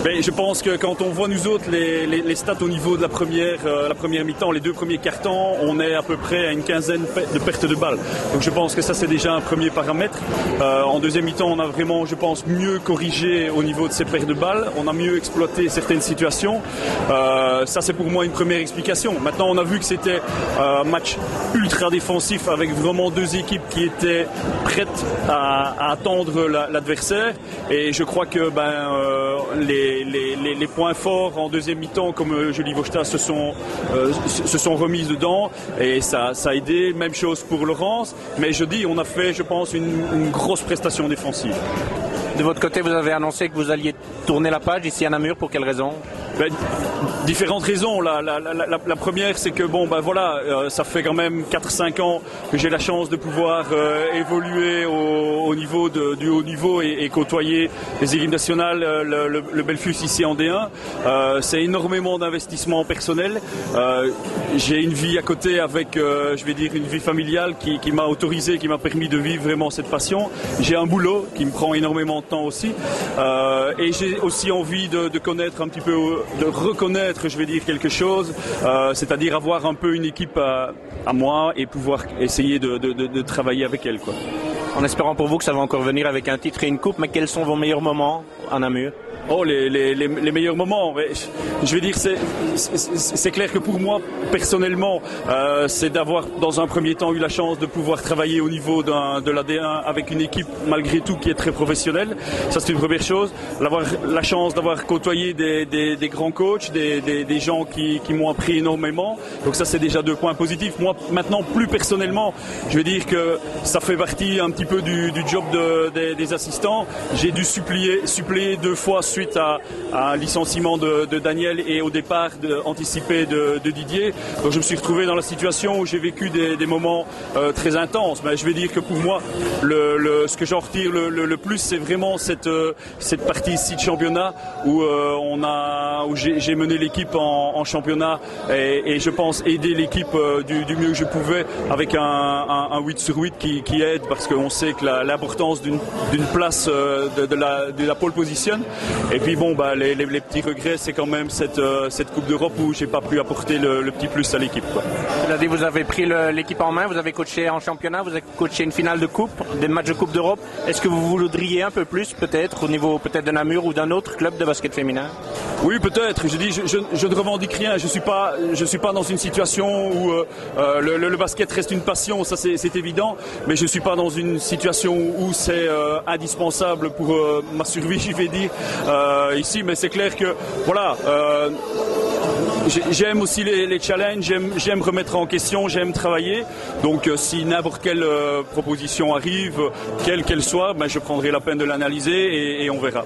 Mais je pense que quand on voit nous autres les stats au niveau de la première mi-temps, les deux premiers quarts-temps, on est à peu près à une quinzaine de pertes de balles. Donc je pense que ça c'est déjà un premier paramètre. En deuxième mi-temps, on a vraiment, je pense, mieux corrigé au niveau de ces pertes de balles. On a mieux exploité certaines situations. Ça c'est pour moi une première explication. Maintenant on a vu que c'était un match ultra défensif avec vraiment deux équipes qui étaient prêtes à attendre l'adversaire. Et je crois que les points forts en deuxième mi-temps, comme Julie Vauchta, se sont remis dedans et ça a aidé. Même chose pour Laurence. Mais je dis, on a fait, je pense, une grosse prestation défensive. De votre côté, vous avez annoncé que vous alliez tourner la page ici à Namur. Pour quelles raisons? Différentes raisons. La première, c'est que ça fait quand même 4-5 ans que j'ai la chance de pouvoir évoluer au niveau du haut niveau et côtoyer les équipes nationales, le Belfus ici en D1. C'est énormément d'investissement personnel. J'ai une vie à côté avec, je vais dire, une vie familiale qui m'a autorisé, qui m'a permis de vivre vraiment cette passion. J'ai un boulot qui me prend énormément de temps aussi. Et j'ai aussi envie de connaître un petit peu, de reconnaître, je vais dire, quelque chose, c'est-à-dire avoir un peu une équipe à moi et pouvoir essayer de travailler avec elle, quoi. En espérant pour vous que ça va encore venir avec un titre et une coupe, mais quels sont vos meilleurs moments à Namur? Oh, les meilleurs moments. Je vais dire, c'est clair que pour moi, personnellement, c'est d'avoir, dans un premier temps, eu la chance de pouvoir travailler au niveau de la D1 avec une équipe, malgré tout, qui est très professionnelle. Ça, c'est une première chose. La chance d'avoir côtoyé des grands coachs, des gens qui m'ont appris énormément. Donc ça, c'est déjà 2 points positifs. Moi, maintenant, plus personnellement, je vais dire que ça fait partie un petit peu du job des assistants. J'ai dû suppléer 2 fois suite à un licenciement de Daniel et au départ anticipé de Didier. Donc je me suis retrouvé dans la situation où j'ai vécu des moments très intenses. Mais je vais dire que pour moi, ce que j'en retire le plus, c'est vraiment cette partie ici de championnat où j'ai mené l'équipe en championnat et je pense aider l'équipe du mieux que je pouvais avec un 8 sur 8 qui aide parce qu'on sait que l'importance d'une place de la pole position. Et puis les petits regrets, c'est quand même cette Coupe d'Europe où j'ai pas pu apporter le petit plus à l'équipe, quoi. Vous avez pris l'équipe en main, vous avez coaché en championnat, vous avez coaché une finale de coupe, des matchs de Coupe d'Europe. Est-ce que vous voudriez un peu plus, peut-être, au niveau peut-être de Namur ou d'un autre club de basket féminin? Oui, peut-être. Je ne revendique rien. Je suis pas dans une situation où le basket reste une passion, ça c'est évident. Mais je suis pas dans une situation où c'est indispensable pour ma survie, je vais dire, ici. Mais c'est clair que voilà. J'aime aussi les challenges, j'aime remettre en question, j'aime travailler. Donc si n'importe quelle proposition arrive, quelle qu'elle soit, je prendrai la peine de l'analyser et on verra.